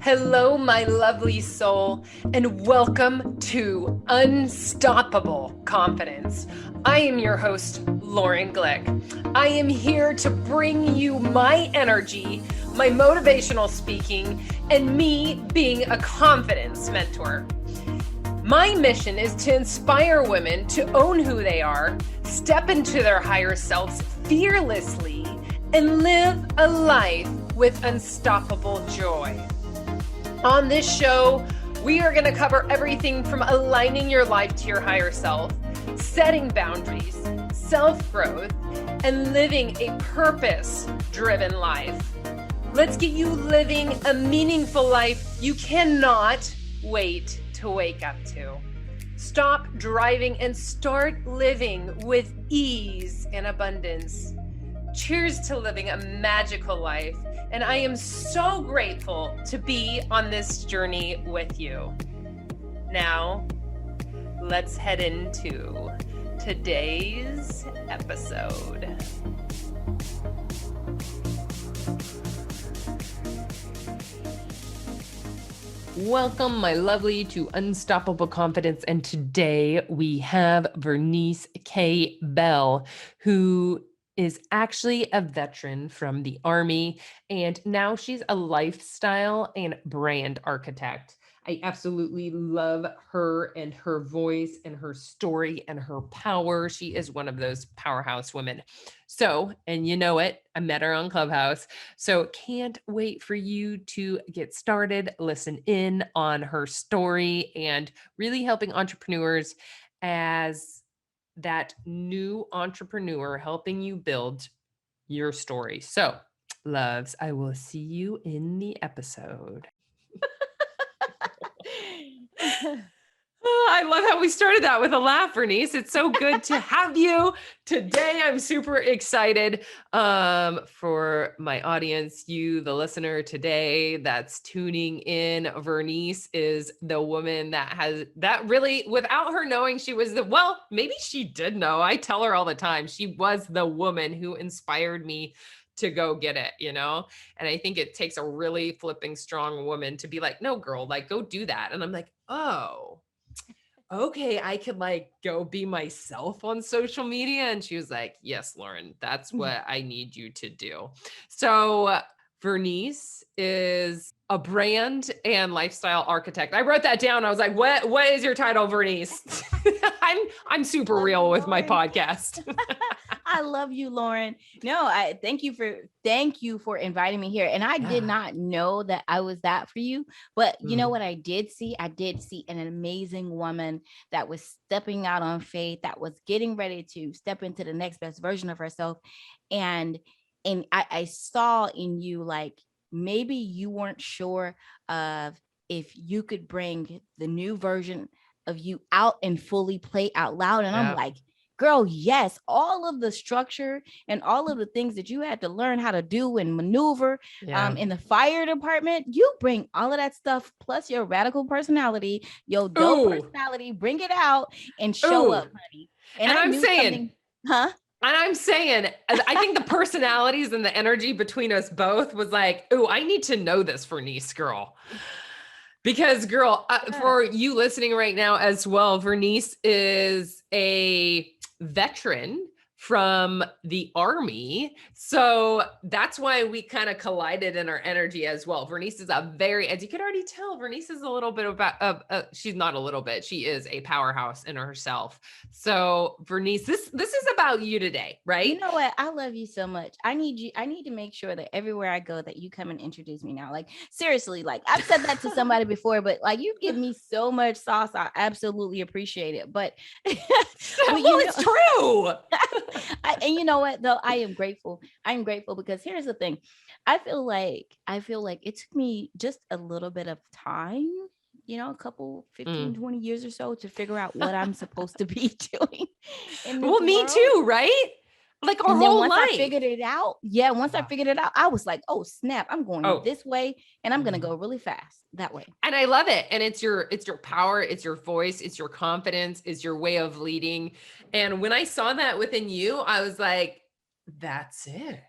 Hello, my lovely soul, and welcome to Unstoppable Confidence. I am your host, Lauren Glick. I am here to bring you my energy, my motivational speaking, and me being a confidence mentor. My mission is to inspire women to own who they are, step into their higher selves fearlessly, and live a life with unstoppable joy. On this show, we are going to cover everything from aligning your life to your higher self, setting boundaries, self-growth, and living a purpose-driven life. Let's get you living a meaningful life you cannot wait to wake up to. Stop driving and start living with ease and abundance. Cheers to living a magical life. And I am so grateful to be on this journey with you. Now, let's head into today's episode. Welcome, my lovely, to Unstoppable Confidence. And today we have Vernice Bell, who is actually a veteran from the Army, and now she's a lifestyle and brand architect. I absolutely love her and her voice and her story and her power. She is one of those powerhouse women. So, and you know it, I met her on Clubhouse. So can't wait for you to get started, listen in on her story, and really helping entrepreneurs as that new entrepreneur, helping you build your story. So, loves, I will see you in the episode. I love how we started that with a laugh, Vernice. It's so good to have you today. I'm super excited for my audience, you, the listener today that's tuning in. Vernice is the woman that really, without her knowing she was maybe she did know. I tell her all the time, she was the woman who inspired me to go get it, And I think it takes a really flipping strong woman to be like, no, girl, go do that. And I'm like, oh, okay, I could go be myself on social media. And she was like, yes, Lauren, that's what I need you to do. So Vernice is a brand and lifestyle architect. I wrote that down. I was like, what is your title, Vernice? I'm super real with my podcast. I love you, Lauren. No, I thank you for inviting me here. And I did not know that I was that for you. But you know what I did see? I did see an amazing woman that was stepping out on faith, that was getting ready to step into the next best version of herself. And I saw in you, maybe you weren't sure of if you could bring the new version of you out and fully play out loud. And I'm like, girl, yes, all of the structure and all of the things that you had to learn how to do and maneuver in the fire department, you bring all of that stuff plus your radical personality, your dope personality, bring it out and show up, honey. And I'm saying, And I'm saying, I think the personalities and the energy between us both was like, I need to know this Vernice girl. Because girl, for you listening right now as well, Vernice is a veteran from the Army. So that's why we kind of collided in our energy as well. Vernice is as you could already tell, Vernice is a little bit she's not a little bit, she is a powerhouse in herself. So Vernice, this is about you today, right? You know what? I love you so much. I need to make sure that everywhere I go that you come and introduce me now. Seriously, I've said that to somebody before, but you give me so much sauce. I absolutely appreciate it. But it's true. And you know what though, I am grateful because here's the thing. I feel like it took me just a little bit of time, a couple 15 20 years or so to figure out what I'm supposed to be doing in this me world. too, right? Our whole life. I figured it out, I figured it out, I was like, oh snap, I'm going this way and I'm gonna go really fast that way. And I love it. And it's your power, it's your voice, it's your confidence, it's your way of leading. And when I saw that within you, I was like, that's it.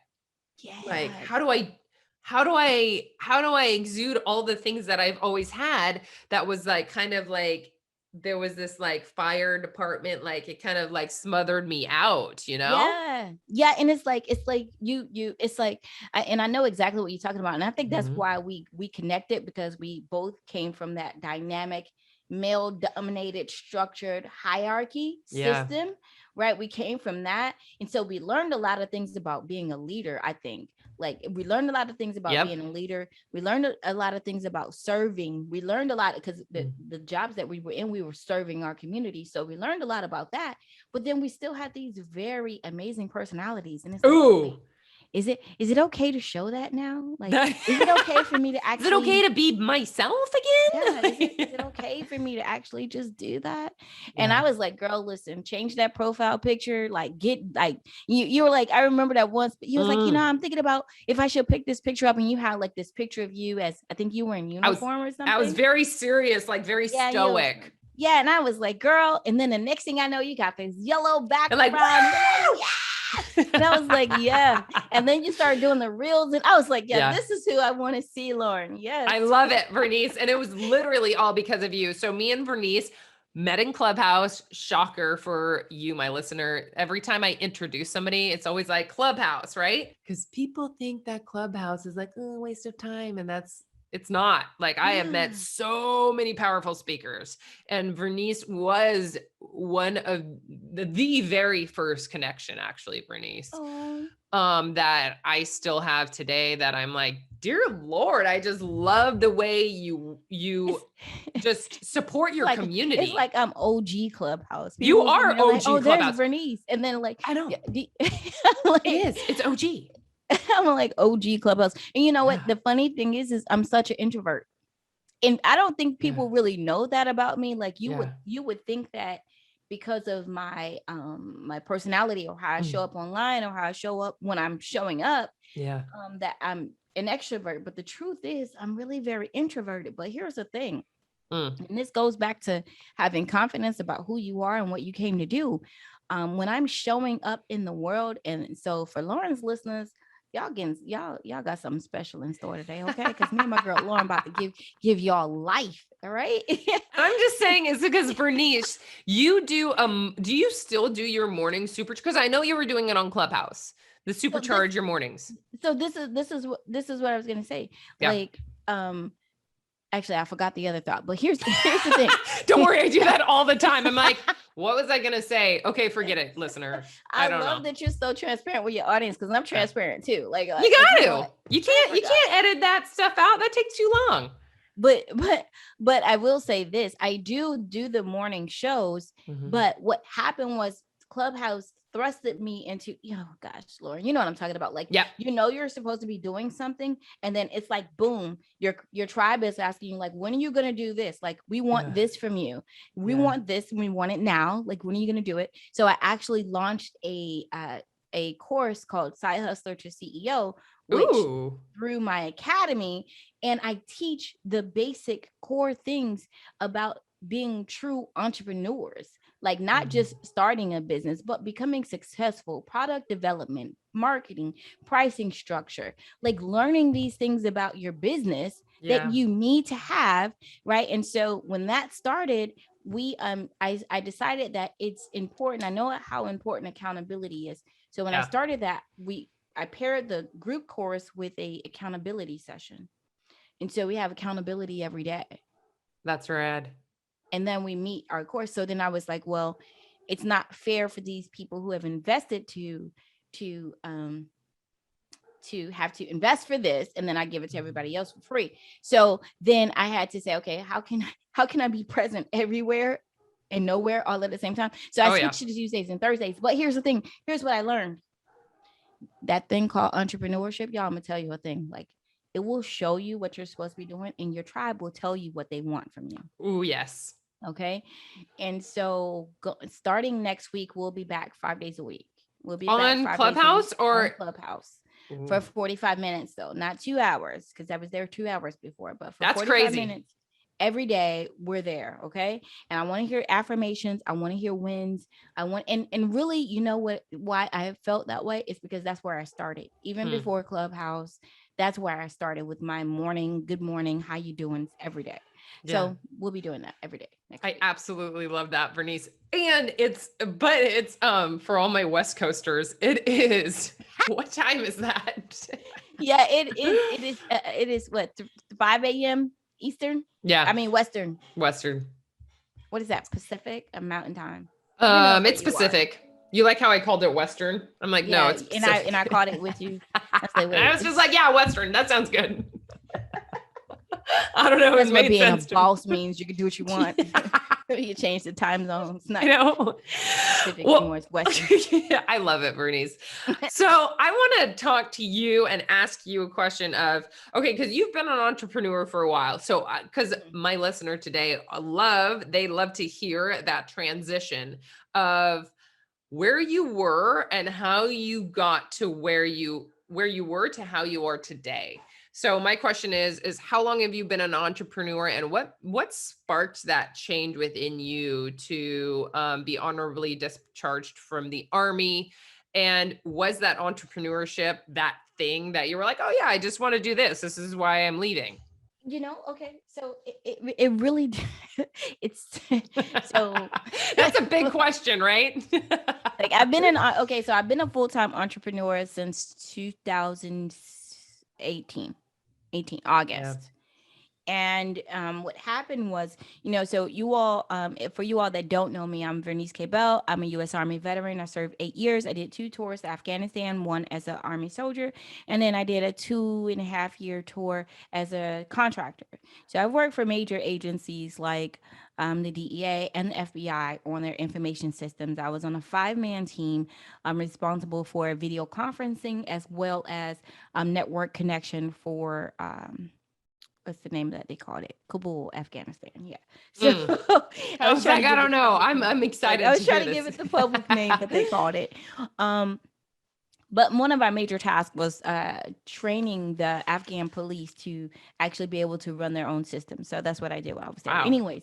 Yeah. How do I how do I exude all the things that I've always had that was like kind of like there was this like fire department, like it kind of like smothered me out, you know? Yeah, and it's like you it's like and I know exactly what you're talking about, and I think that's Mhm. why we connected, because we both came from that dynamic male dominated structured hierarchy Yeah. system, right? We came from that, and so we learned a lot of things about being a leader. I think like we learned a lot of things about Yep. being a leader. We learned a lot of things about serving. We learned a lot because Mm. the jobs that we were in, we were serving our community, so we learned a lot about that. But then we still had these very amazing personalities, and it's like, Ooh. wait, is it okay to show that now? Like, That- is it okay for me to Is it okay actually, to be myself yeah, is again? it okay for me to actually just do that? And Yeah. I was like, girl, listen, change that profile picture. Like, get like you were like, I remember that once, but you was like, Mm. I'm thinking about if I should pick this picture up, and you had like this picture of you as, I think you were in I was uniform or I was something. very serious, like very Yeah, you was stoic. yeah, and I was like, girl, and then the next thing I know, you got this yellow And like, background. You're like, woo! yeah. And I was like, yeah. And then you started doing the reels, and I was like, yeah, Yeah. this is who I want to see, Lauren. Yes. I love it, Vernice. And it was literally all because of you. So me and Vernice met in Clubhouse. Shocker for you, my listener. Every time I introduce somebody, it's always like Clubhouse, right? Because people think that Clubhouse is like, oh, waste of time. And it's not. Like I have met Yeah. so many powerful speakers, and Vernice was one of the very first connection, actually, Vernice, Oh, that I still have today, that I'm like, dear Lord, I just love the way you it's just support your like it's community. like I'm OG Clubhouse. You People are they're like, OG oh, there's Clubhouse. Vernice, and then like, I know. yeah, It like is. It's OG. I'm like OG Clubhouse. And you know what? Yeah. The funny thing is I'm such an introvert. And I don't think Yeah. people really know that about me. Like Yeah. you would think that because of my personality, or how I Mm. show up online, or how I show up when I'm showing up, Yeah. that I'm an extrovert. But the truth is I'm really very introverted. But here's the thing. Mm. And this goes back to having confidence about who you are and what you came to do. When I'm showing up in the world, and so for Lauren's listeners, y'all got something special in store today, okay? Because me and my girl Lauren about to give y'all life, all right? I'm just saying is because Bernice, do you still do your morning super? Because I know you were doing it on Clubhouse, the so this supercharge your mornings. so this is what I was gonna say. Yeah. Like, actually I forgot the other thought, but here's the thing. Don't worry, I do that all the time. I'm like, what was I gonna say? Okay, forget it, listener. I I don't love know. that you're so transparent with your audience, because I'm transparent too. Like, You if got you to. want, You I can't. You forgot. can't edit that stuff out. That takes too long. But I will say this: I do the morning shows. Mhm. But what happened was Clubhouse thrusted me into, oh gosh, Lauren, you know what I'm talking about. Like, Yep. you're supposed to be doing something, and then it's like, boom, your tribe is asking you, like, when are you gonna do this? Like, we want Yeah. this from you. We Yeah. want this, and we want it now. Like, when are you gonna do it? So I actually launched a course called Side Hustler to CEO, which Ooh. through my academy, and I teach the basic core things about being true entrepreneurs, like not Mhm. just starting a business, but becoming successful, product development, marketing, pricing structure, like learning these things about your business that Yeah. you need to have, right? And so when that started, I decided that it's important. I know how important accountability is. So when I Yeah. started that, I paired the group course with a accountability session. And so we have accountability every day. That's rad. And then we meet our course. So then I was like, well, it's not fair for these people who have invested to have to invest for this, and then I give it to everybody else for free. So then I had to say, okay, how can I be present everywhere and nowhere all at the same time? So I Oh yeah. switched to Tuesdays and Thursdays. But here's the thing. Here's what I learned. That thing called entrepreneurship, y'all, I'm gonna tell you a thing. Like, it will show you what you're supposed to be doing, and your tribe will tell you what they want from you. Ooh yes. Okay. And so starting next week, we'll be back 5 days a week. We'll be back On 5 days a week Clubhouse on or Clubhouse for Ooh, 45 minutes, though, not 2 hours, because I was there 2 hours before, but for that's 45 crazy. minutes every day, we're there. Okay. And I want to hear affirmations. I want to hear wins. And really, why I felt that way is because that's where I started, even before Clubhouse. that's where I started with my morning, good morning, how you doing every day. Yeah. So we'll be doing that every day next I week. absolutely love that, Vernice. And it's for all my West Coasters, it is, what time is that? Yeah, it is what 5 a.m. Eastern. Yeah. I mean Western. Western. What is that? Pacific? A Mountain Time. You know where It's you are. Pacific. You like how I called it Western? I'm like, no, Yeah, it's Pacific. and I caught it with you. I was like, And I wait, was just like, yeah, Western. That sounds good. I don't know. that's It what made being a sense to boss means. You can do what you want. You can change the time zones. Not you know. Pacific anymore. It's Western. Yeah, I love it, Vernice. So I want to talk to you and ask you a question of, okay, because you've been an entrepreneur for a while. So because my listener today they love to hear that transition of where you were and how you got to where you were to how you are today. So my question is how long have you been an entrepreneur, and what sparked that change within you to be honorably discharged from the Army? And was that entrepreneurship that thing that you were like, oh yeah, I just want to do this. This is why I'm leaving. Okay, so it really it's so That's a big question, right? like I've been a full-time entrepreneur since 2018 August. Yeah. And what happened was, so you all, for you all that don't know me, I'm Vernice Bell. I'm a U.S. Army veteran. I served 8 years. I did 2 tours to Afghanistan, one as an Army soldier, and then I did a 2.5-year tour as a contractor. So I've worked for major agencies like the DEA and the FBI on their information systems. I was on a 5-man team. I'm responsible for video conferencing as well as network connection for what's the name that they called it? Kabul, Afghanistan. Yeah. So I was like, I don't know. I'm excited. I was trying to give it the public name that they called it. But one of our major tasks was training the Afghan police to actually be able to run their own system. So that's what I did while I was there. Wow. Anyways,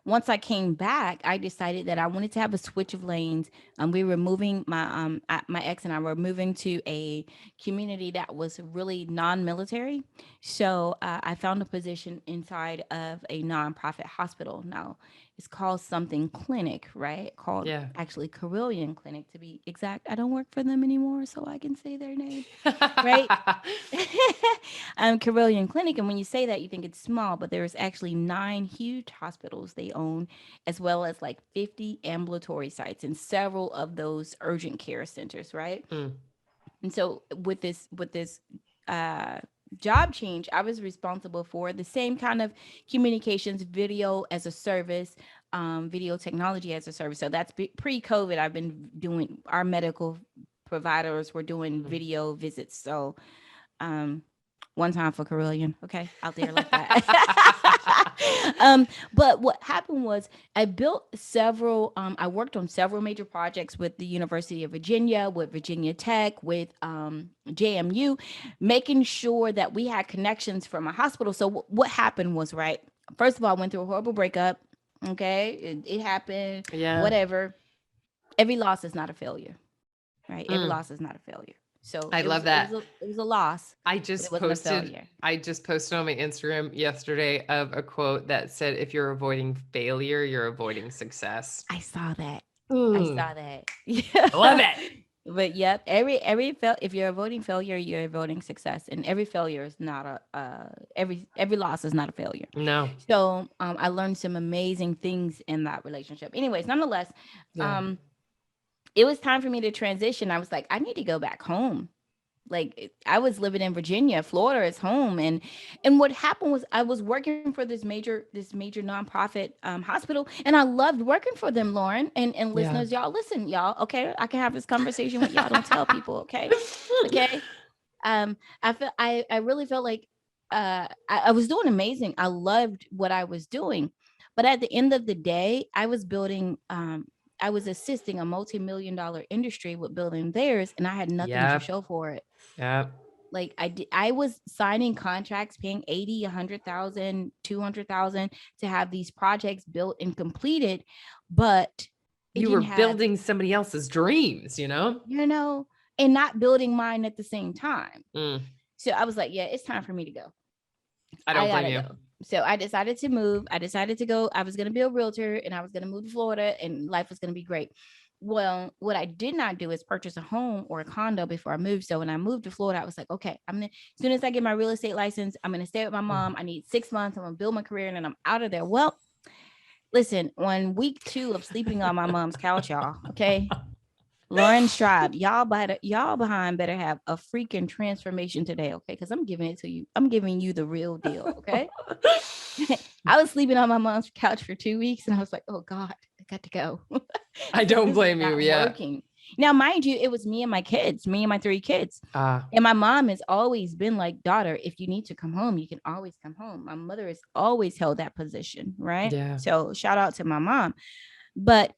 once I came back, I decided that I wanted to have a switch of lanes. We were moving, my ex and I were moving to a community that was really non-military. So I found a position inside of a nonprofit hospital. Now, it's called something clinic, right? Called actually Carillion Clinic to be exact. I don't work for them anymore, so I can say their name, right? Carillion Clinic. And when you say that, you think it's small, but there's actually 9 huge hospitals they own, as well as like 50 ambulatory sites and several of those urgent care centers, right? And so with this job change, I was responsible for the same kind of communications, video as a service, video technology as a service. So that's pre-COVID. I've been doing, our medical providers were doing video visits. So one time for Carillion, okay, out there like that. But what happened was I built several, I worked on several major projects with the University of Virginia, with Virginia Tech, with JMU, making sure that we had connections from a hospital. So what happened was, right, first of all, I went through a horrible breakup. Okay, it happened, whatever. Every loss is not a failure, right? Every loss is not a failure. So I love that. It was a loss. I just posted on my Instagram yesterday of a quote that said, if you're avoiding failure, you're avoiding success. I saw that. Yeah. I love it. But yep, if you're avoiding failure, you're avoiding success. And every failure is not every loss is not a failure. No. So I learned some amazing things in that relationship. Anyways, nonetheless, it was time for me to transition. I was like, I need to go back home. Like I was living in Virginia, Florida is home. And what happened was I was working for this major nonprofit hospital, and I loved working for them, Lauren and listeners. Y'all listen, y'all. Okay. I can have this conversation with y'all. Don't tell people. Okay. Okay. I really felt like I was doing amazing. I loved what I was doing. But at the end of the day, I was building I was assisting a multi-million-dollar industry with building theirs, and I had nothing to show for it. Yeah. Like I was signing contracts, paying 80, 100,000, 200,000 to have these projects built and completed, but you were building somebody else's dreams, and not building mine at the same time. So I was like, yeah, it's time for me to go. I don't blame you. Go. So I decided to move. I decided to go. I was going to be a realtor and I was going to move to Florida and life was going to be great. Well, what I did not do is purchase a home or a condo before I moved. So when I moved to Florida, I was like, okay, as soon as I get my real estate license, I'm going to stay with my mom. I need 6 months. I'm going to build my career and then I'm out of there. Well, listen, on week 2 of sleeping on my mom's couch, y'all, okay, Lauren Straub, y'all behind better have a freaking transformation today, okay? Because I'm giving it to you. I'm giving you the real deal, okay? I was sleeping on my mom's couch for 2 weeks, and I was like, "Oh God, I got to go." I don't blame you. Yeah. Working. Now, mind you, it was me and my 3 kids, and my mom has always been like, "Daughter, if you need to come home, you can always come home." My mother has always held that position, right? Yeah. So shout out to my mom.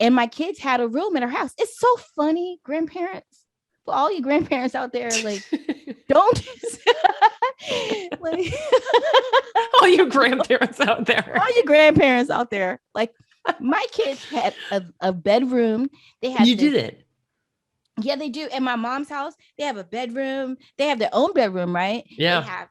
And my kids had a room in her house. It's so funny, grandparents. For all you grandparents out there, like, don't like, all you grandparents out there. All you grandparents out there, like, my kids had a bedroom. They had did it. Yeah, they do. In my mom's house, they have a bedroom. They have their own bedroom, right? Yeah. They have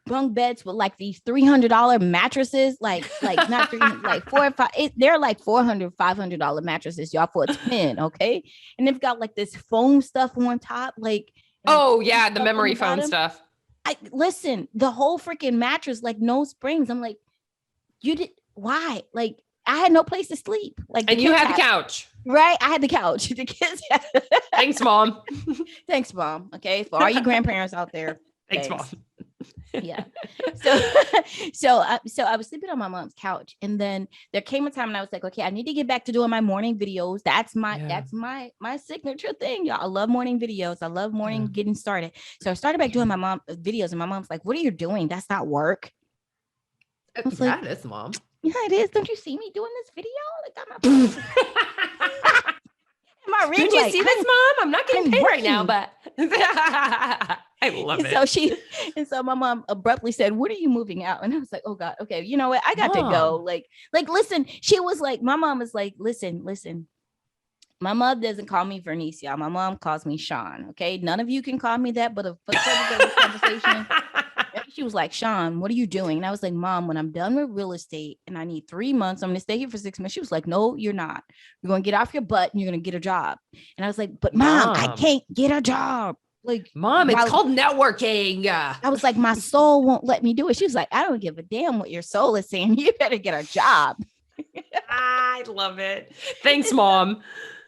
bunk beds with like these $300 mattresses, like not 300, like 4 or 5. They're like $400-$500 mattresses, y'all, for a twin, okay? And they've got like this foam stuff on top, like the memory foam stuff. Listen, the whole freaking mattress, like no springs. I'm like, why? Like, I had no place to sleep. Like, and you had the couch, right? I had the couch. The kids had Thanks, Mom. Thanks, Mom. Okay, for all you grandparents out there. Thanks, Mom. Yeah. So I was sleeping on my mom's couch, and then there came a time and I was like, okay, I need to get back to doing my morning videos. That's my signature thing, y'all. I love morning videos. I love getting started. So I started back doing my mom videos, and my mom's like, "What are you doing? That's not work." I was like, "It is, Mom." Yeah, it is. Don't you see me doing this video? Like, Did you see this, Mom? I'm not getting paid right now, but I love it. So my mom abruptly said, "What are you moving out?" And I was like, "Oh God, okay, you know what? I got to go." Like, listen, she was like, my mom is like, listen. My mom doesn't call me Vernice, y'all. My mom calls me Sean. Okay, none of you can call me that, but for the purpose of this conversation, she was like, "Sean, what are you doing?" And I was like, "Mom, when I'm done with real estate and I need 3 months, I'm going to stay here for 6 months." She was like, "No, you're not. You're going to get off your butt and you're going to get a job." And I was like, "But Mom, I can't get a job." Like, Mom, it's called networking. I was like, "My soul won't let me do it." She was like, "I don't give a damn what your soul is saying. You better get a job." I love it. Thanks, Mom.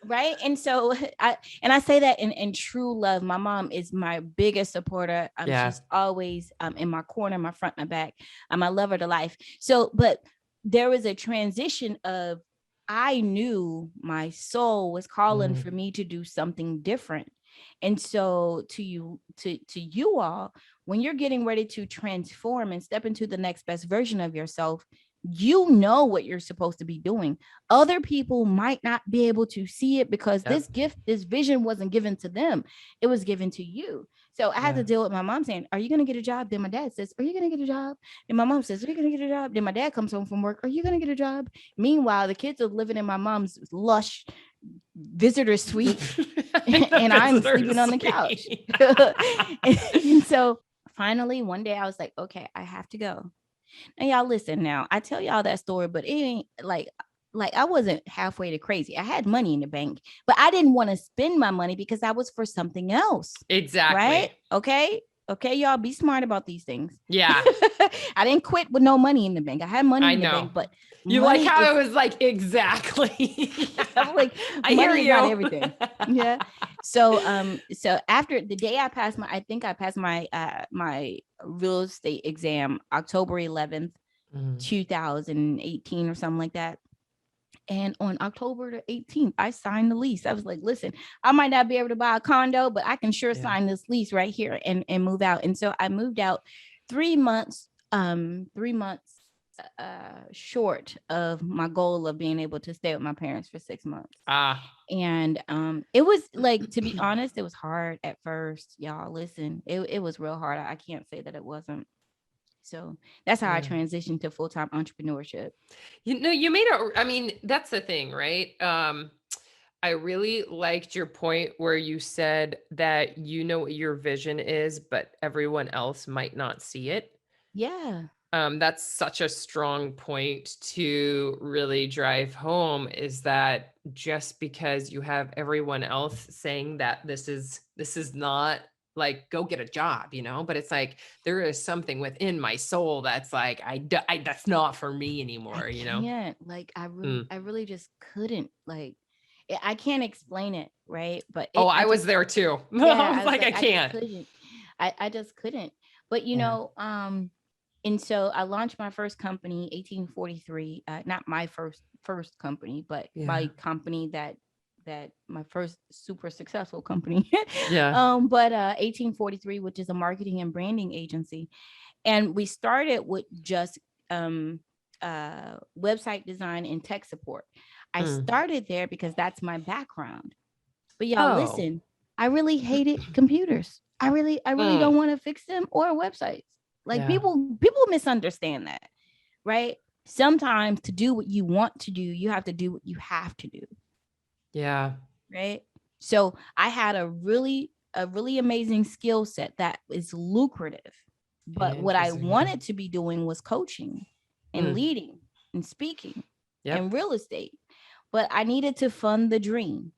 Right. And so I say that in true love. My mom is my biggest supporter. She's always in my corner, my front, my back. I love her to life. So, but there was a transition of, I knew my soul was calling for me to do something different. And so to you all, when you're getting ready to transform and step into the next best version of yourself, you know what you're supposed to be doing. Other people might not be able to see it because this vision wasn't given to them. It was given to you. So I had to deal with my mom saying, "Are you going to get a job?" Then my dad says, "Are you going to get a job?" And my mom says, "Are you going to get a job?" Then my dad comes home from work. "Are you going to get a job?" Meanwhile, the kids are living in my mom's lush visitor suite and I'm sleeping on the couch. And so finally, one day I was like, okay, I have to go. And y'all listen now, I tell y'all that story, but it ain't like I wasn't halfway to crazy. I had money in the bank, but I didn't want to spend my money because I was for something else. Exactly. Right? Okay, y'all be smart about these things. Yeah. I didn't quit with no money in the bank. I had money in the bank, but you like how it was like, exactly. I'm like, I hear you. Not everything. Yeah. So after the day I passed my my real estate exam, October 11th, 2018 or something like that. And on October the 18th, I signed the lease. I was like, listen, I might not be able to buy a condo, but I can sure sign this lease right here and move out. And so I moved out 3 months short of my goal of being able to stay with my parents for 6 months. And it was like, to be honest, it was hard at first, y'all. Listen, it was real hard. I can't say that it wasn't. So that's how I transitioned to full-time entrepreneurship. You know, you made I mean, that's the thing, right? I really liked your point where you said that you know what your vision is, but everyone else might not see it. Yeah. That's such a strong point to really drive home, is that just because you have everyone else saying that this is not like, go get a job, but it's like there is something within my soul that's like, that's not for me I anymore. can't, like, Mm. I really just couldn't, like, I can't explain it, right? But Oh, I I just, was there too. yeah, I I was was like, like, I I just can't. couldn't. I just couldn't. But Yeah. and so I launched my first company, 1843. Not my first company, but Yeah. my company that my first super successful company. Yeah. But 1843, which is a marketing and branding agency. And we started with just um website design and tech support. I Mm. started there because that's my background. But y'all Oh. listen, I really hated computers. I really Mm. don't want to fix them or websites. Like Yeah. people misunderstand that, right? Sometimes to do what you want to do, you have to do what you have to do, Yeah. right? So I had a really amazing skill set that is lucrative. But what I Interesting. Yeah. wanted to be doing was coaching and Mm. leading and speaking and Yep. real estate. But I needed to fund the dream,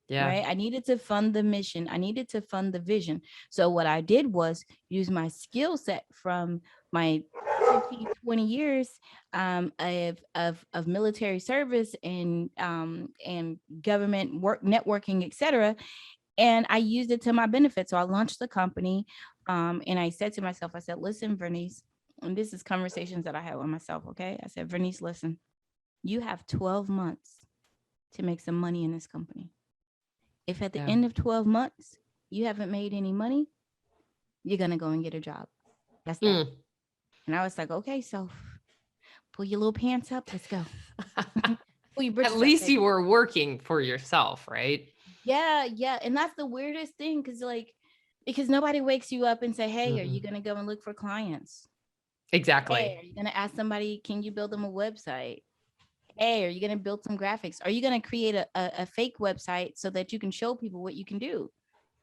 Yeah. right? I needed to fund the mission. I needed to fund the vision. So what I did was use my skill set from my 15, 20 years of military service and government work, networking, etc. And I used it to my benefit. So I launched the company, and I said to myself, I said, listen, Vernice, and this is conversations that I had with myself. Okay, I said, Vernice, listen, you have 12 months to make some money in this company. If at the Yeah. end of 12 months you haven't made any money, you're going to go and get a job. That's that. Mm. And I was like, okay, so pull your little pants up. Let's go. Pull your At britches up, least you baby. were working for yourself, right? Yeah, yeah. And that's the weirdest thing because nobody wakes you up and say, hey, are you Mm-mm. going to go and look for clients? Hey, Exactly. are you going to ask somebody, can you build them a website? Hey, are you going to build some graphics? Are you going to create a fake website so that you can show people what you can do?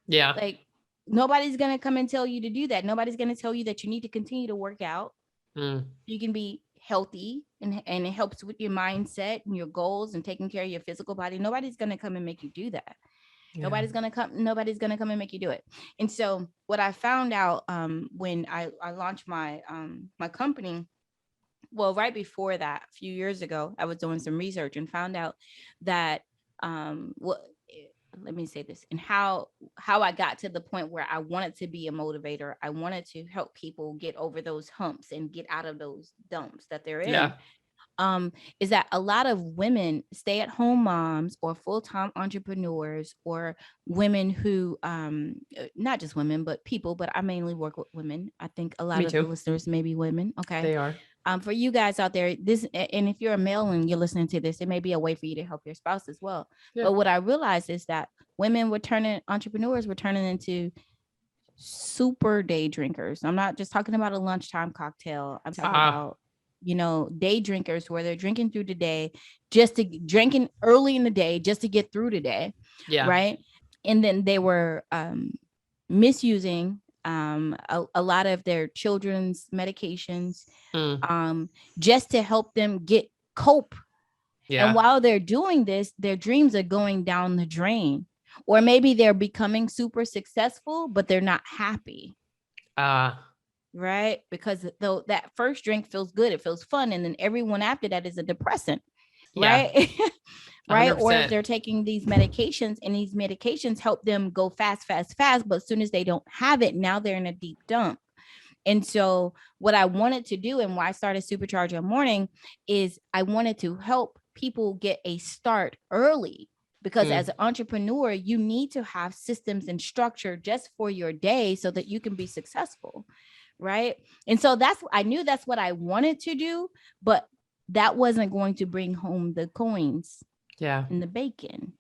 Yeah. Like, nobody's going to come and tell you to do that. Nobody's going to tell you that you need to continue to work out. Mm. You can be healthy and it helps with your mindset and your goals and taking care of your physical body. Nobody's going to come and make you do that. Yeah. Nobody's gonna come and make you do it. And so what I found out when I launched my company, well, right before that, a few years ago, I was doing some research and found out that what let me say this, and how I got to the point where I wanted to be a motivator. I wanted to help people get over those humps and get out of those dumps that they're in. Yeah. Is that a lot of women, stay-at-home moms or full-time entrepreneurs, or women who not just women but people, but I mainly work with women. I think a lot Me of the too. listeners may be women. Okay. They are. For you guys out there, this, and if you're a male and you're listening to this, it may be a way for you to help your spouse as well. Yeah. But what I realized is that entrepreneurs were turning into super day drinkers. I'm not just talking about a lunchtime cocktail. I'm talking about, day drinkers where they're drinking through the day, drinking early in the day just to get through the day. Yeah. Right. And then they were misusing a lot of their children's medications Mm. just to help them cope. And Yeah. while they're doing this, their dreams are going down the drain. Or maybe they're becoming super successful, but they're not happy. Uh, Right? Because though that first drink feels good, it feels fun. And then everyone after that is a depressant. yeah. Right. Right. Or if 100%. they're taking these medications and these medications help them go fast, fast, fast. But as soon as they don't have it, now they're in a deep dump. And so what I wanted to do and why I started Supercharge Your Morning is I wanted to help people get a start early, because as an entrepreneur, you need to have systems and structure just for your day so that you can be successful. Right. And so I knew that's what I wanted to do, but that wasn't going to bring home the coins Yeah. and the bacon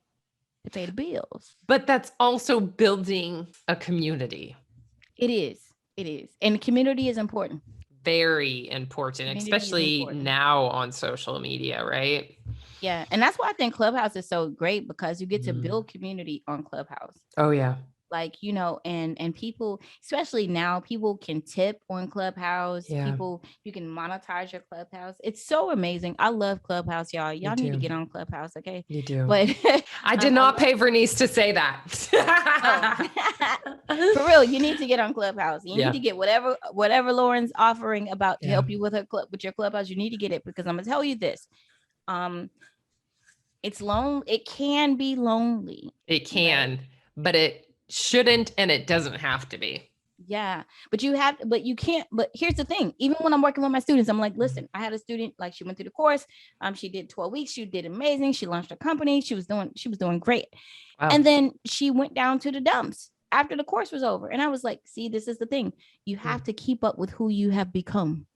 to pay the bills. But that's also building a community. It is. It is. And community is important. Very important, Community is especially important. now on social media, right? Yeah. And that's why I think Clubhouse is so great, because you get to build community on Clubhouse. Oh yeah. Like, you know, and people, especially now, people can tip on Clubhouse. Yeah. People, you can monetize your Clubhouse. It's so amazing. I love Clubhouse, y'all. Y'all need to get on Clubhouse, okay? You do. But I did not pay Vernice to say that. For real, you need to get on Clubhouse. You Yeah. need to get whatever Lauren's offering about to help you with her with your Clubhouse. You need to get it, because I'm gonna tell you this. It's lonely. It can be lonely. It can, right? But it shouldn't, and it doesn't have to be. Yeah, but you can't. But here's the thing: even when I'm working with my students, I'm like, listen, I had a student, like, she went through the course. She did 12 weeks. She did amazing. She launched a company. She was doing great. Wow. And then she went down to the dumps after the course was over. And I was like, see, this is the thing: you have to keep up with who you have become.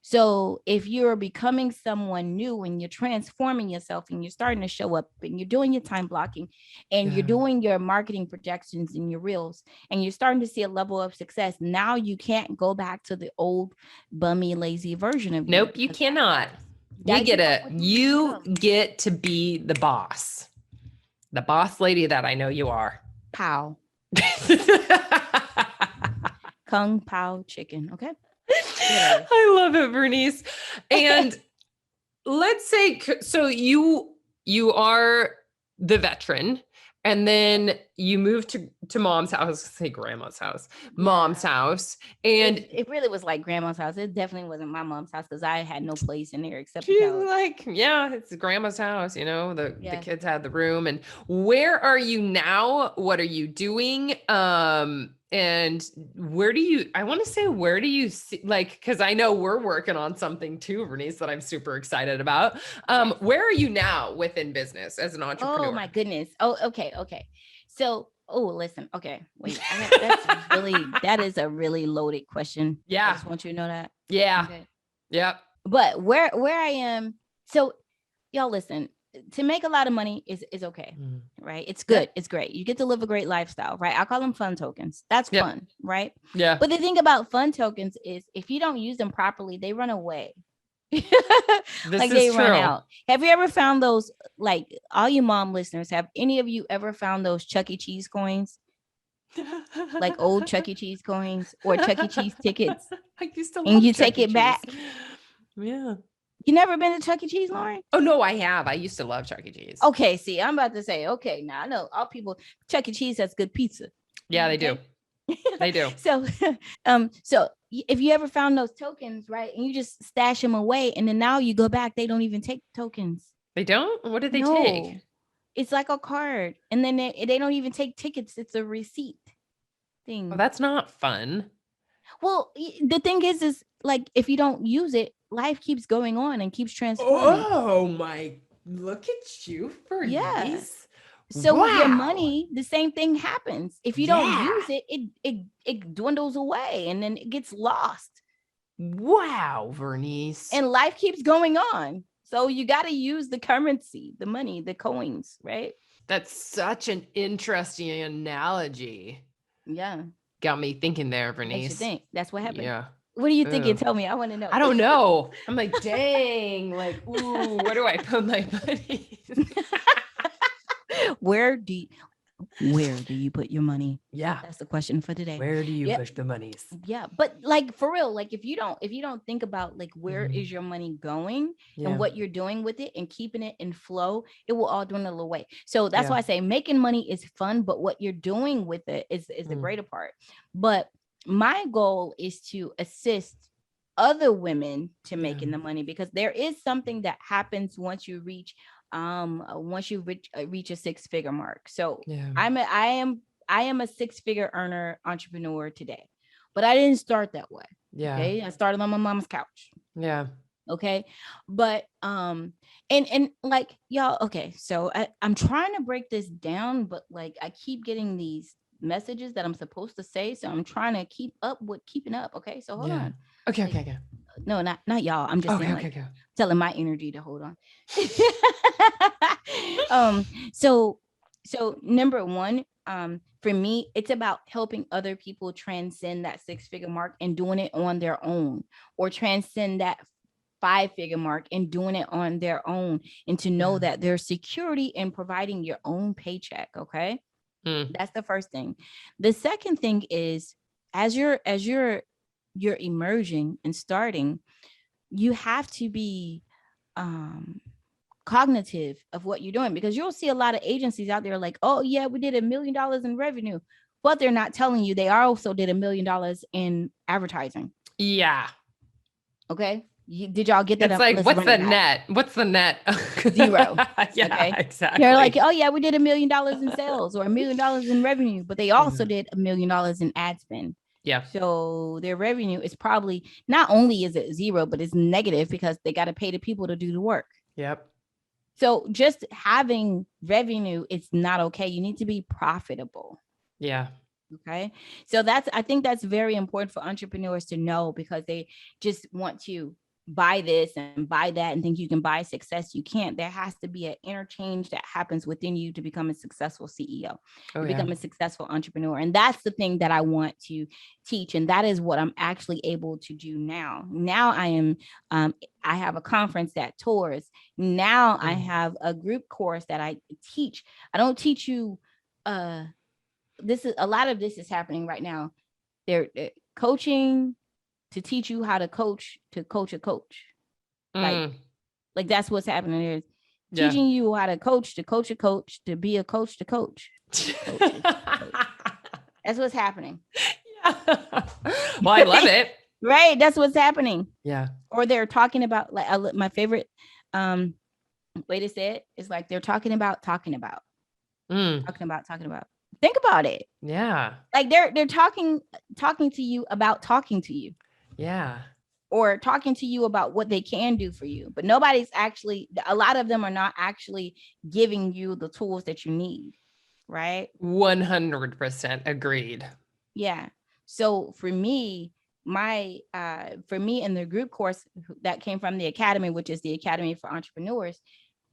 So if you're becoming someone new and you're transforming yourself and you're starting to show up and you're doing your time blocking and you're doing your marketing projections and your reels and you're starting to see a level of success, now you can't go back to the old bummy, lazy version of you. Nope, you cannot. You get to be the boss lady that I know you are. Pow. Kung Pao chicken. Okay. Yeah. I love it, Vernice. And let's say, so you are the veteran, and then you moved to mom's house. I was gonna say grandma's house, mom's house. And it really was like grandma's house. It definitely wasn't my mom's house, because I had no place in there except she's like, yeah, it's grandma's house. You know, the kids had the room. And where are you now? What are you doing? And where do you see, like, because I know we're working on something too, Vernice, that I'm super excited about. Where are you now within business as an entrepreneur? Oh my goodness. Oh, okay. So, listen. Okay, wait. That is a really loaded question. Yeah. I just want you to know that. Yeah. Okay. Yep. But where I am, so y'all listen. To make a lot of money is okay, right? It's good. Yep. It's great. You get to live a great lifestyle, right? I call them fun tokens. That's fun, right? Yeah. But the thing about fun tokens is, if you don't use them properly, they run away. Like, they run out. Have you ever found those, like, all you mom listeners, have any of you ever found those Chuck E. Cheese coins? Like old Chuck E. Cheese coins or Chuck E. Cheese tickets? I used to love and you Chuck take E. it back. Yeah. You never been to Chuck E. Cheese, Lauren? Oh no, I have. I used to love Chuck E. Cheese. Okay, see, I'm about to say, okay, now I know all people, Chuck E. Cheese has good pizza. Yeah, they do. They do. So if you ever found those tokens, right, and you just stash them away, and then now you go back, they don't even take tokens. They don't? What did they take? It's like a card, and then they don't even take tickets. It's a receipt thing. Well, that's not fun. Well, the thing is like, if you don't use it, life keeps going on and keeps transforming. Oh my, look at you, Vernice. Yeah. So with your money, the same thing happens. If you don't use it, it dwindles away and then it gets lost. Wow, Vernice. And life keeps going on. So you got to use the currency, the money, the coins, right? That's such an interesting analogy. Yeah. Got me thinking there, Vernice. What you think? That's what happened. Yeah. What do you think? Tell me. I want to know. I don't know. I'm like, dang, like, ooh, where do I put my money? Where do you put your money? Yeah. That's the question for today. Where do you push the monies? Yeah. But like, for real, like, if you don't think about, like, where is your money going and what you're doing with it and keeping it in flow, it will all dwindle away. So that's why I say making money is fun, but what you're doing with it is the greater part. But my goal is to assist other women to making the money, because there is something that happens once you reach a 6-figure mark. So I am a 6-figure earner entrepreneur today, but I didn't start that way. Yeah. Okay. I started on my mom's couch. Yeah. Okay. But and like, y'all, okay, so I'm trying to break this down, but like, I keep getting these messages that I'm supposed to say, so I'm trying to keep up with keeping up. Okay, so hold on. Okay. No, not y'all. I'm just saying, telling my energy to hold on. So number one, for me, it's about helping other people transcend that 6-figure mark and doing it on their own, or transcend that 5-figure mark and doing it on their own, and to know that there's security in providing your own paycheck. Okay. That's the first thing. The second thing is, you're emerging and starting, you have to be cognitive of what you're doing, because you'll see a lot of agencies out there like, oh yeah, we did $1 million in revenue, but they're not telling you they also did $1 million in advertising. Yeah. Okay. Did y'all get that? It's like, what's the net? What's the net? Zero. Yeah, okay? Exactly. They're like, oh yeah, we did $1 million in sales or $1 million in revenue, but they also did $1 million in ad spend. Yeah. So their revenue is probably, not only is it zero, but it's negative because they got to pay the people to do the work. Yep. So just having revenue, it's not okay. You need to be profitable. Yeah. Okay. So I think that's very important for entrepreneurs to know, because they just want to buy this and buy that and think you can buy success. You can't. There has to be an interchange that happens within you to become a successful CEO, to become a successful entrepreneur. And that's the thing that I want to teach. And that is what I'm actually able to do now. Now I am, I have a conference that tours. Now I have a group course that I teach. I don't teach you, this is a lot of this is happening right now. They're coaching to teach you how to coach a coach. Like that's what's happening. There's teaching you how to coach a coach, to be a coach to coach. That's what's happening. Yeah. Well, I love it. Right. That's what's happening. Yeah. Or they're talking about, like, my favorite way to say it is like they're talking about. Talking about. Think about it. Yeah. Like they're talking to you about talking to you. Yeah. Or talking to you about what they can do for you. But nobody's actually, a lot of them are not actually giving you the tools that you need. Right? 100% agreed. Yeah. So for me, in the group course that came from the Academy, which is the Academy for Entrepreneurs,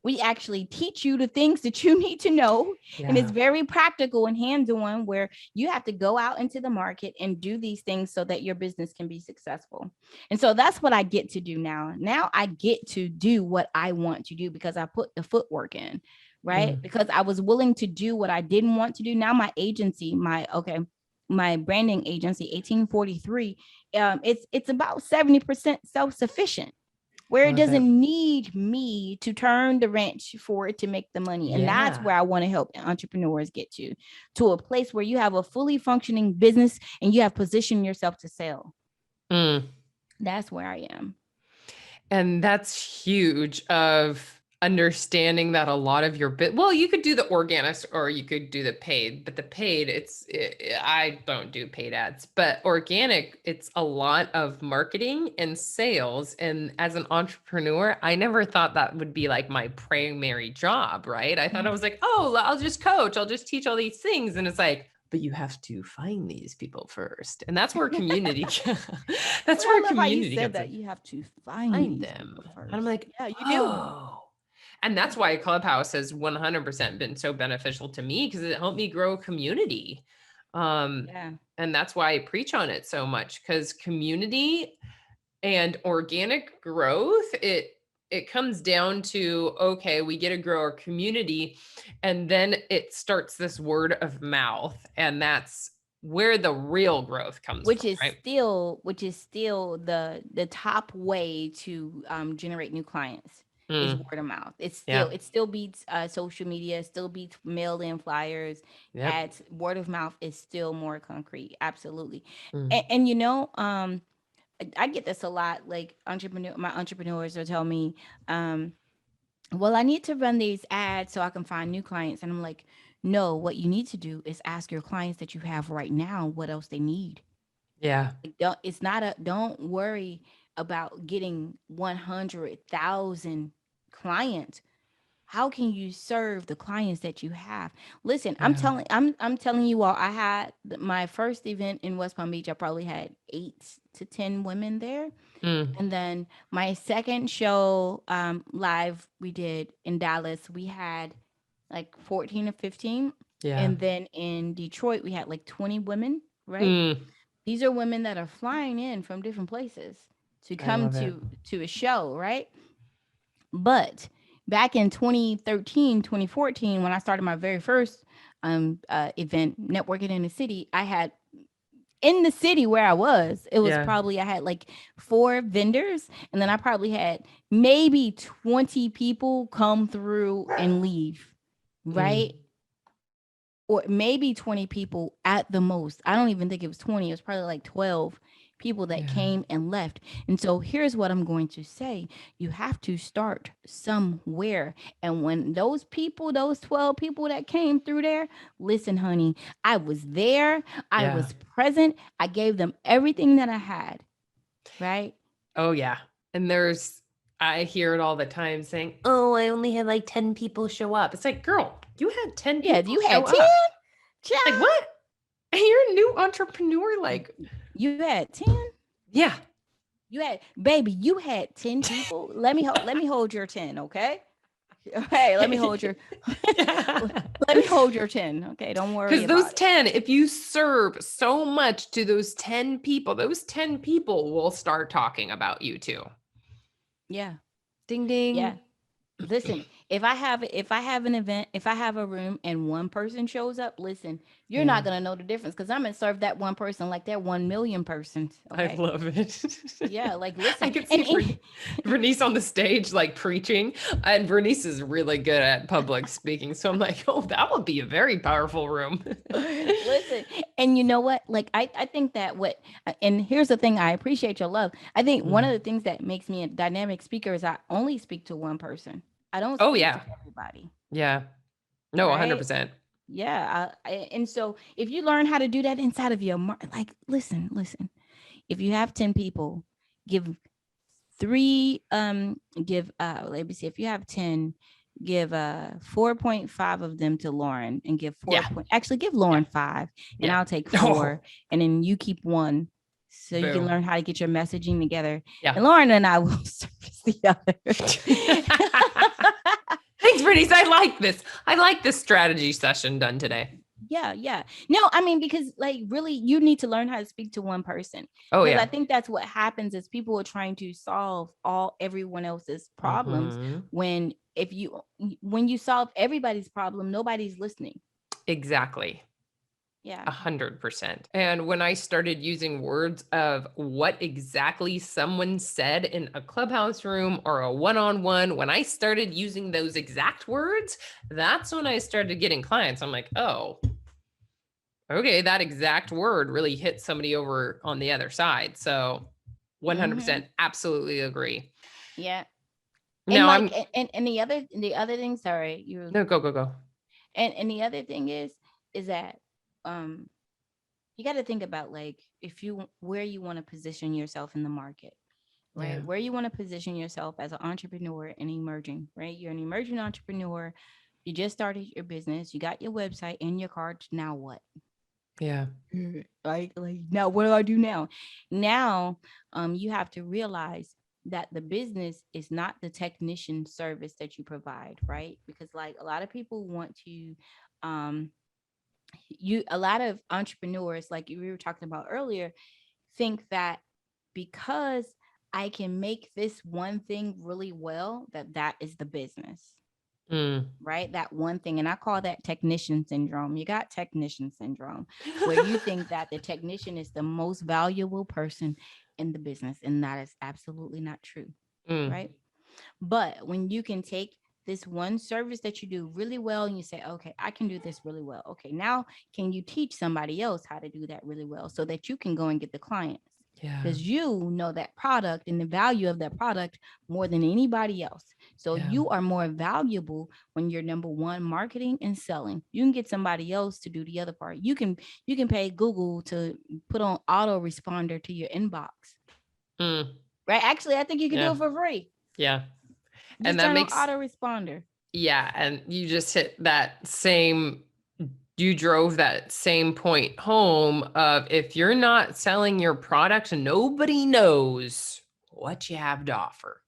we actually teach you the things that you need to know. Yeah. And it's very practical and hands-on, where you have to go out into the market and do these things so that your business can be successful. And so that's what I get to do now. Now I get to do what I want to do because I put the footwork in, right? Because I was willing to do what I didn't want to do. Now my agency, my branding agency, 1843, it's about 70% self-sufficient, where it doesn't need me to turn the wrench for it to make the money. And that's where I want to help entrepreneurs get to a place where you have a fully functioning business and you have positioned yourself to sell. That's where I am. And that's huge, of understanding that a lot of your you could do the organics or you could do the paid, but the paid, I don't do paid ads, but organic, it's a lot of marketing and sales. And as an entrepreneur, I never thought that would be like my primary job, right? I thought I was like, oh, I'll just coach, I'll just teach all these things. And it's like, but you have to find these people first. And that's where community, that's where community comes in. You have to find them. And I'm like, yeah, you do. And that's why Clubhouse has 100% been so beneficial to me, because it helped me grow a community. And that's why I preach on it so much, because community and organic growth, it comes down to, okay, we get to grow our community, and then it starts this word of mouth, and that's where the real growth comes from, which is still the top way to generate new clients. Is word of mouth. It still beats social media, still beats mail-in flyers. Ads. Word of mouth is still more concrete. Absolutely. And you know, I get this a lot. Like my entrepreneurs will tell me, well, I need to run these ads so I can find new clients. And I'm like, no, what you need to do is ask your clients that you have right now what else they need. Yeah. Don't worry about getting 100,000 clients. How can you serve the clients that you have? Listen, I'm telling you all, I had my first event in West Palm Beach. I probably had 8 to 10 women there. And then my second show live we did in Dallas, we had like 14 or 15. And then in Detroit, we had like 20 women, right? These are women that are flying in from different places to I come love it. to a show, right? But back in 2013, 2014, when I started my very first event, networking in the city, I had in the city where I was, it was Yeah. probably I had like 4 vendors, and then I probably had maybe 20 people come through and leave, Mm. right? Or maybe 20 people at the most. I don't even think it was 20. It was probably like 12 people that Yeah. came and left. And so here's what I'm going to say. You have to start somewhere. And when those people, those 12 people that came through there, listen, honey, I was there. I Yeah. was present. I gave them everything that I had. Right? Oh, yeah. And I hear it all the time saying, oh, I only had like 10 people show up. It's like, girl, you had 10 Yeah, people you show had 10. up. Child. Like, what? And you're a new entrepreneur. Like, you had 10. yeah. You had, baby, you had 10 people. Let me hold your 10, okay? Hey, let me hold your let me hold your 10. Okay, don't worry Because those about it. 10, if you serve so much to those 10 people, those 10 people will start talking about you too. Yeah. Ding, ding. Yeah. Listen, if I have an event, if I have a room and one person shows up, listen, you're not gonna know the difference because I'm gonna serve that one person like they're 1 million persons. I Okay. love it. Yeah, like listen. I can see Vernice on the stage like preaching, and Vernice is really good at public speaking. So I'm like, oh, that would be a very powerful room. Listen, and you know what? Like I think that and here's the thing, I appreciate your love. I think one of the things that makes me a dynamic speaker is I only speak to one person. I don't Oh, speak yeah. to everybody. Yeah. No, Right? 100%. Yeah. And so if you learn how to do that inside of your like, listen. If you have 10 people, give 3 give let me see, if you have 10, give 4.5 of them to Lauren and give 4 Yeah. actually give Lauren 5 and Yeah. I'll take 4 and then you keep 1 so you can Boom. learn how to get your messaging together. Yeah. And Lauren and I will service the other. Thanks, Vernice. I like this. I like this strategy session done today. Yeah. No, I mean, because like really you need to learn how to speak to one person. Oh, because yeah. I think that's what happens is people are trying to solve everyone else's problems when you solve everybody's problem, nobody's listening. Exactly. Yeah. 100%. And when I started using words of what exactly someone said in a Clubhouse room or a one-on-one, when I started using those exact words, that's when I started getting clients. I'm like, oh, okay, that exact word really hit somebody over on the other side. So 100% absolutely agree. Yeah. Now And like and the other thing, sorry, no, go. And the other thing is that you got to think about like where you want to position yourself in the market, right? Yeah. Where you want to position yourself as an entrepreneur and emerging, right? You're an emerging entrepreneur. You just started your business. You got your website and your cards. Now what? Yeah. Like now, what do I do now? Now, you have to realize that the business is not the technician service that you provide, right? Because like a lot of people want to, a lot of entrepreneurs, like we were talking about earlier, think that because I can make this one thing really well, that is the business. Right? That one thing. And I call that technician syndrome. You got technician syndrome, where you think that the technician is the most valuable person in the business. And that is absolutely not true. Right? But when you can take this one service that you do really well and you say, okay, I can do this really well. Okay, now can you teach somebody else how to do that really well so that you can go and get the clients? Yeah. Because you know that product and the value of that product more than anybody else. So you are more valuable when you're number one, marketing and selling. You can get somebody else to do the other part. You can pay Google to put on auto responder to your inbox. Right? Actually, I think you can do it for free. Yeah. Just and that turn makes on autoresponder. Yeah. And you just hit you drove that same point home of if you're not selling your product, nobody knows what you have to offer.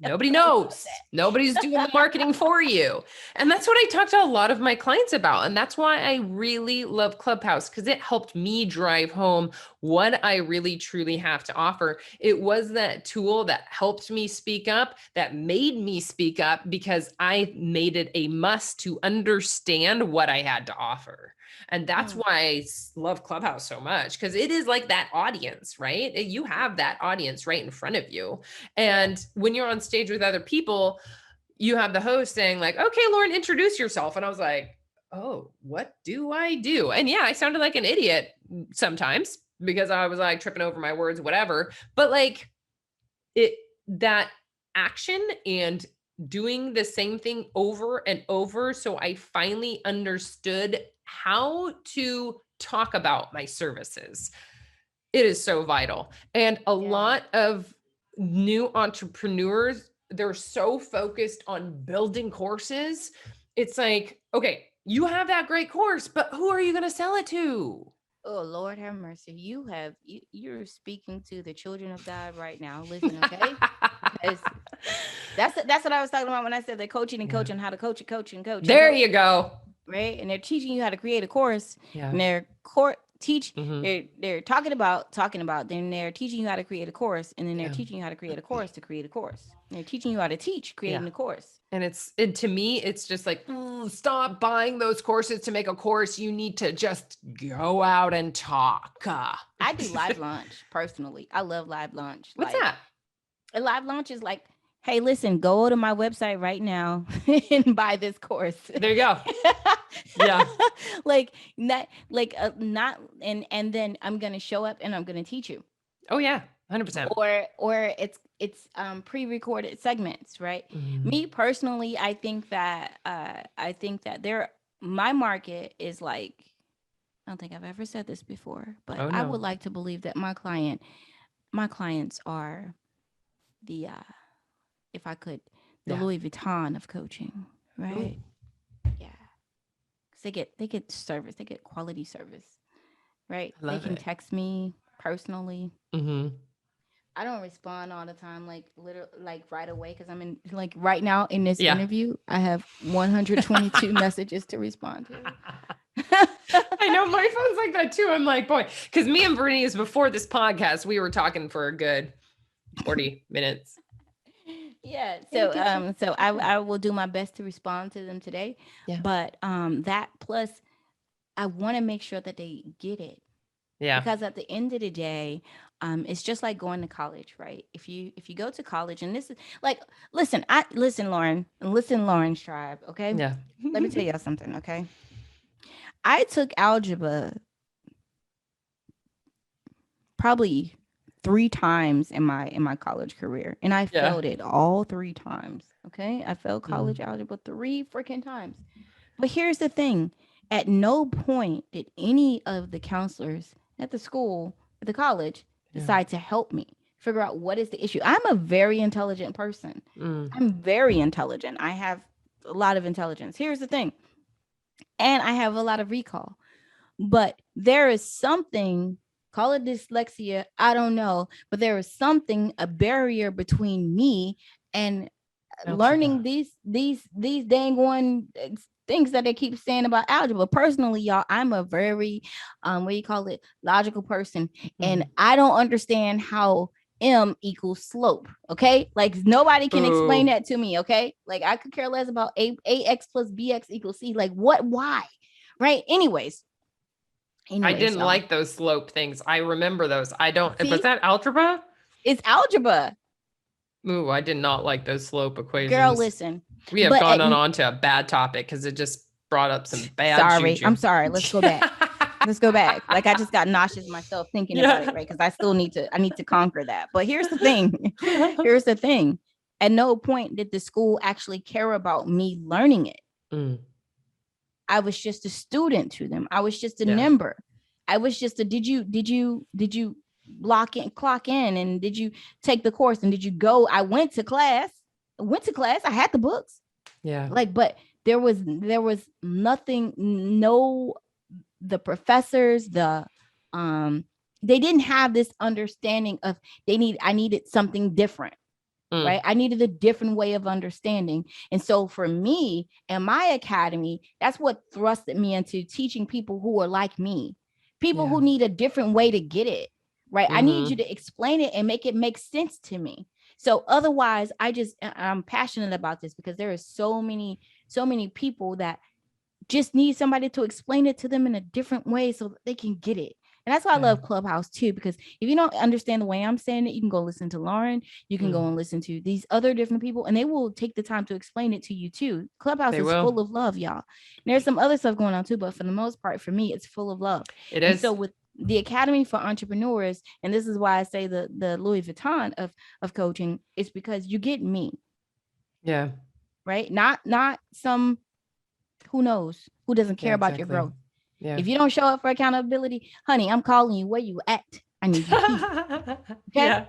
Nobody knows. Nobody's doing the marketing for you. And that's what I talk to a lot of my clients about. And that's why I really love Clubhouse, because it helped me drive home what I really truly have to offer. It was that tool that helped me speak up, that made me speak up, because I made it a must to understand what I had to offer. And that's why I love Clubhouse so much, because it is like that audience, right? You have that audience right in front of you. And when you're on stage with other people, you have the host saying like, okay, Lauren, introduce yourself. And I was like, oh, what do I do? And yeah, I sounded like an idiot sometimes because I was like tripping over my words, whatever. But like that action and doing the same thing over and over. So I finally understood how to talk about my services. It is so vital. And a lot of new entrepreneurs, they're so focused on building courses. It's like, okay, you have that great course, but who are you going to sell it to? Oh, Lord have mercy. You're speaking to the children of God right now. Listen, okay? That's what I was talking about when I said they're coaching and coaching how to coach and coach and coach. There you go. Right. And they're teaching you how to create a course. Yeah. And they're they're talking about, then they're teaching you how to create a course. And then they're teaching you how to create a course to create a course. And they're teaching you how to teach creating a course. And to me, it's just like, stop buying those courses to make a course. You need to just go out and talk. I do live launch personally. I love live launch. What's that? A live launch is like, hey, listen, go to my website right now and buy this course. There you go. Yeah. Not, and then I'm going to show up and I'm going to teach you. Oh yeah. 100%. Or it's pre-recorded segments, right? Me personally, I think that my market is like, I don't think I've ever said this before, but I would like to believe that my clients are the if I could, the Louis Vuitton of coaching, right? Ooh. Yeah. Cause they get service, they get quality service, right? They can text me personally. I don't respond all the time, like literally, like right away, because I'm in, like right now in this interview, I have 122 messages to respond to. I know my phone's like that too. I'm like, boy, because me and Vernice before this podcast, we were talking for a good 40 minutes. Yeah. So I will do my best to respond to them today. Yeah. But that plus I want to make sure that they get it. Yeah. Because at the end of the day, it's just like going to college, right? If you go to college, and this is like, listen, Lauren, and listen, Lauren's tribe, okay? Yeah. Let me tell y'all something, okay? I took algebra probably 3 times in my college career, and I failed it all 3 times. Okay, I failed college algebra 3 freaking times. But here's the thing: at no point did any of the counselors at the school, at the college, decide to help me figure out what is the issue. I'm a very intelligent person. I'm very intelligent. I have a lot of intelligence. Here's the thing, and I have a lot of recall. But there is something. Call it dyslexia, I don't know, but there is something, a barrier between me and learning these dang one things that they keep saying about algebra. Personally, y'all, I'm a very logical person, and I don't understand how M equals slope. Okay, like nobody can explain that to me. Okay, like I could care less about ax plus bx equals c. Like what? Why? Right? Anyways, I didn't like those slope things. I remember those. I don't. Was that algebra? It's algebra. Ooh, I did not like those slope equations. Girl, listen. We have gone on to a bad topic because it just brought up some bad. Juju. I'm sorry. Let's go back. Let's go back. Like I just got nauseous myself thinking about it, right? Because I need to conquer that. But here's the thing. Here's the thing. At no point did the school actually care about me learning it. I was just a student to them. I was just a number. I was just a, did you clock in and did you take the course and did you go? I went to class. I had the books. Yeah. Like, but there was nothing, the professors, they didn't have this understanding of I needed something different. right? I needed a different way of understanding. And so for me and my academy, that's what thrusted me into teaching people who are like me, people who need a different way to get it, right? I need you to explain it and make it make sense to me. So otherwise, I'm passionate about this because there are so many people that just need somebody to explain it to them in a different way so that they can get it. And that's why I love Clubhouse too, because if you don't understand the way I'm saying it, you can go listen to Lauren, you can go and listen to these other different people, and they will take the time to explain it to you too. Clubhouse is full of love, y'all. And there's some other stuff going on too, but for the most part, for me, it's full of love. It and is. so with the Academy for Entrepreneurs, and this is why I say the Louis Vuitton of coaching, it's because you get me. Yeah. Right? Not some who knows who doesn't care about your growth. Yeah. If you don't show up for accountability, honey, I'm calling you. Where you at? I need you here. Okay? Yeah.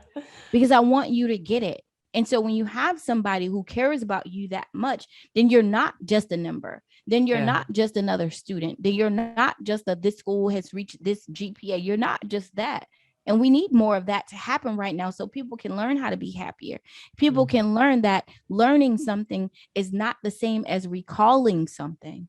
Because I want you to get it. And so when you have somebody who cares about you that much, then you're not just a number. Then you're not just another student. Then you're not just this school has reached this GPA. You're not just that. And we need more of that to happen right now so people can learn how to be happier. People can learn that learning something is not the same as recalling something.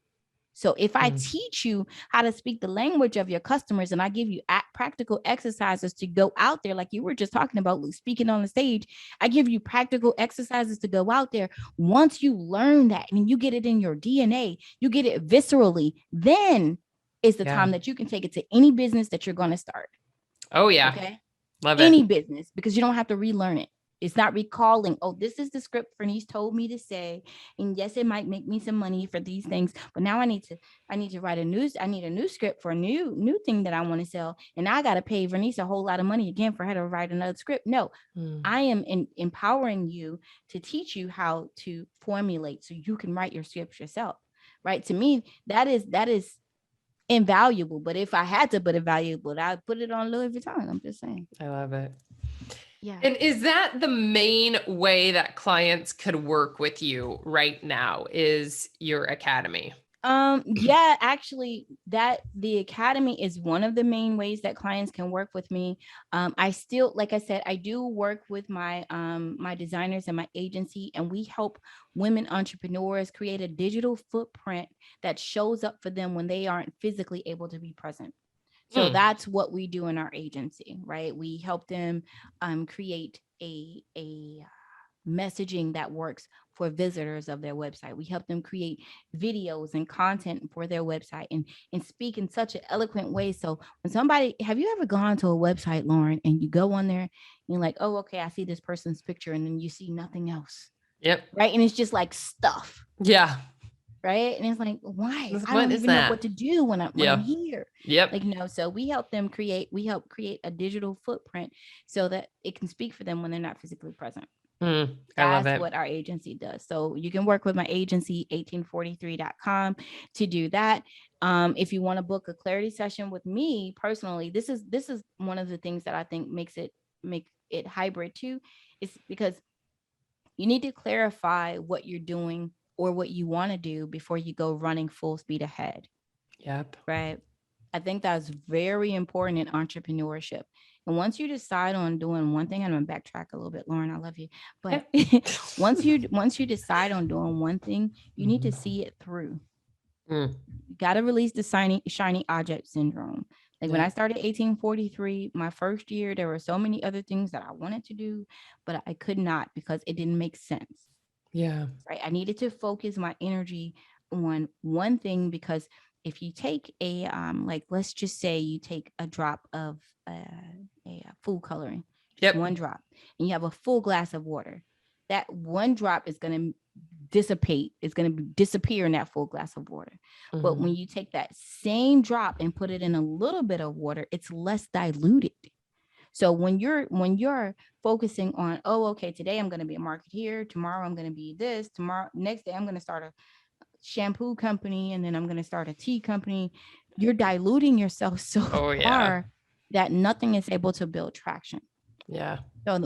So if I teach you how to speak the language of your customers and I give you practical exercises to go out there, like you were just talking about speaking on the stage, I give you practical exercises to go out there. Once you learn that and you get it in your DNA, you get it viscerally, then is the time that you can take it to any business that you're going to start. Oh, yeah. Okay. Love any business, because you don't have to relearn it. It's not recalling, oh, this is the script Vernice told me to say. And yes, it might make me some money for these things, but now I need to write a new script for a new thing that I want to sell. And I got to pay Vernice a whole lot of money again for her to write another script. No, I am empowering you to teach you how to formulate so you can write your scripts yourself. Right. To me, that is invaluable. But if I had to put it valuable, I'd put it on Louis Vuitton. I'm just saying. I love it. Yeah. And is that the main way that clients could work with you right now, is your academy? Yeah, actually, that the academy is one of the main ways that clients can work with me. I still, like I said, I do work with my my designers and my agency, and we help women entrepreneurs create a digital footprint that shows up for them when they aren't physically able to be present. So that's what we do in our agency, right? We help them create a messaging that works for visitors of their website. We help them create videos and content for their website and speak in such an eloquent way. So when somebody, have you ever gone to a website, Lauren, and you go on there and you're like, oh, okay, I see this person's picture, and then you see nothing else. Yep. Right. And it's just like stuff. Yeah. Right. And it's like, why? I What don't is even know that? what to do when I'm here. Yep. Like, so we help create a digital footprint so that it can speak for them when they're not physically present. I love it. That's what our agency does. So you can work with my agency, 1843.com, to do that. If you want to book a clarity session with me personally, this is one of the things that I think make it hybrid too, is because you need to clarify what you're doing or what you want to do before you go running full speed ahead. Yep. Right. I think that's very important in entrepreneurship. And once you decide on doing one thing, I'm gonna backtrack a little bit, Lauren, I love you. But once you decide on doing one thing, you need to see it through. You got to release the shiny object syndrome. Like when I started 1843, my first year, there were so many other things that I wanted to do, but I could not because it didn't make sense. Yeah. Right. I needed to focus my energy on one thing, because if you take a like, let's just say you take a drop of food coloring, one drop, and you have a full glass of water, that one drop is going to dissipate. It's going to disappear in that full glass of water. But when you take that same drop and put it in a little bit of water, it's less diluted. So when you're focusing on, oh, okay, today I'm going to be a marketeer, tomorrow I'm going to be this, tomorrow, next day I'm going to start a shampoo company, and then I'm going to start a tea company, you're diluting yourself so far that nothing is able to build traction. Yeah. So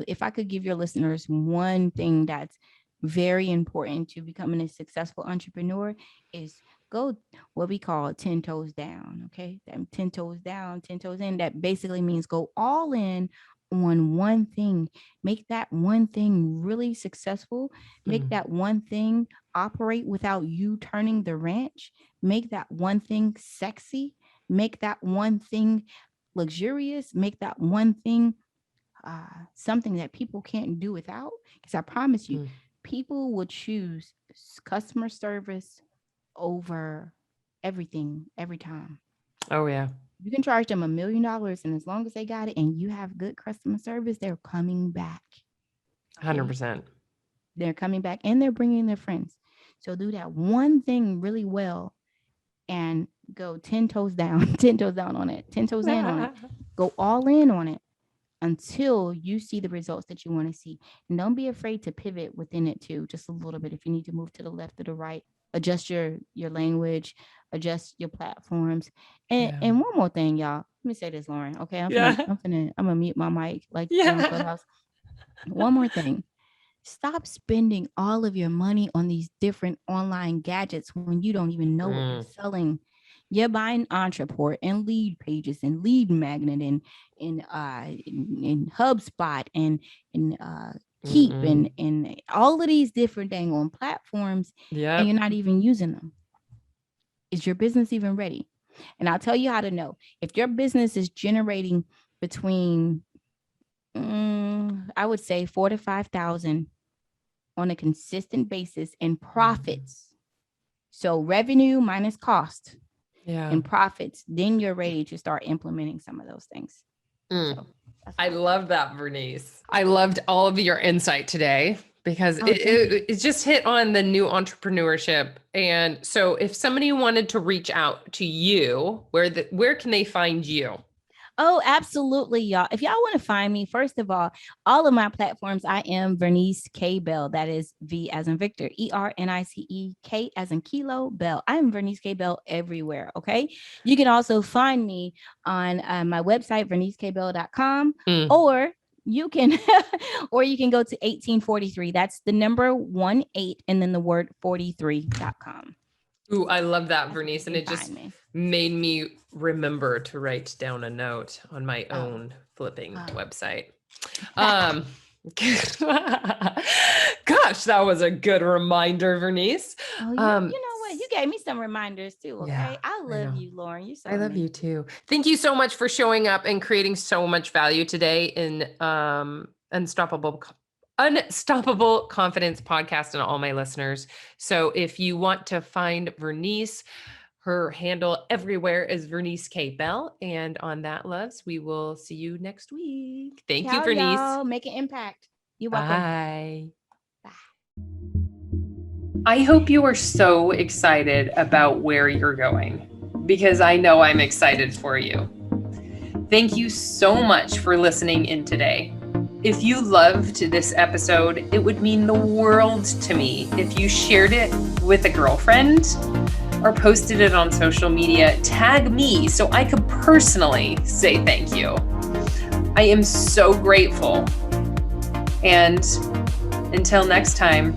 if I could give your listeners one thing that's very important to becoming a successful entrepreneur, is go what we call 10 toes down. Okay. 10 toes down, 10 toes in. That basically means go all in on one thing. Make that one thing really successful. Make that one thing operate without you turning the wrench. Make that one thing sexy. Make that one thing luxurious. Make that one thing something that people can't do without. Because I promise you, people will choose customer service over everything every time. Oh, yeah. You can charge them $1 million, and as long as they got it and you have good customer service, they're coming back. 100%. They're coming back and they're bringing their friends. So do that one thing really well and go 10 toes down, 10 toes down on it, 10 toes in on it. Go all in on it until you see the results that you want to see. And don't be afraid to pivot within it too, just a little bit. If you need to move to the left or the right, adjust your language, adjust your platforms. And one more thing, y'all. Let me say this, Lauren. Okay, I'm gonna mute my mic like on Clubhouse. One more thing. Stop spending all of your money on these different online gadgets when you don't even know what you're selling. You're buying Entreport and Lead Pages and Lead Magnet and in HubSpot and Keep and all of these different dang on platforms, and you're not even using them. Is your business even ready? And I'll tell you how to know. If your business is generating between, I would say 4,000 to 5,000 on a consistent basis in profits. So revenue minus cost and profits, then you're ready to start implementing some of those things. So I love that, Vernice. I loved all of your insight today because it just hit on the new entrepreneurship. And so if somebody wanted to reach out to you, where can they find you? Oh, absolutely, y'all. If y'all want to find me, first of all of my platforms, I am Vernice K. Bell. That is V as in Victor, ERNICE, K as in Kilo, Bell. I'm Vernice K. Bell everywhere, okay? You can also find me on my website, vernicekbell.com, or you can go to 1843. That's the number 18 and then the word 43.com. Ooh, I love that, Vernice. And it just made me remember to write down a note on my own flipping website. Gosh, that was a good reminder, Vernice. You know what? You gave me some reminders too. Okay. Yeah, I love you, Lauren. You're so I love you too. Thank you so much for showing up and creating so much value today in Unstoppable Confidence Podcast and all my listeners. So if you want to find Vernice, her handle everywhere is Vernice K. Bell. And on that, loves, we will see you next week. Thank you, Vernice. Y'all. Make an impact. You're welcome. Bye. I hope you are so excited about where you're going, because I know I'm excited for you. Thank you so much for listening in today. If you loved this episode, it would mean the world to me if you shared it with a girlfriend or posted it on social media. Tag me so I could personally say thank you. I am so grateful. And until next time,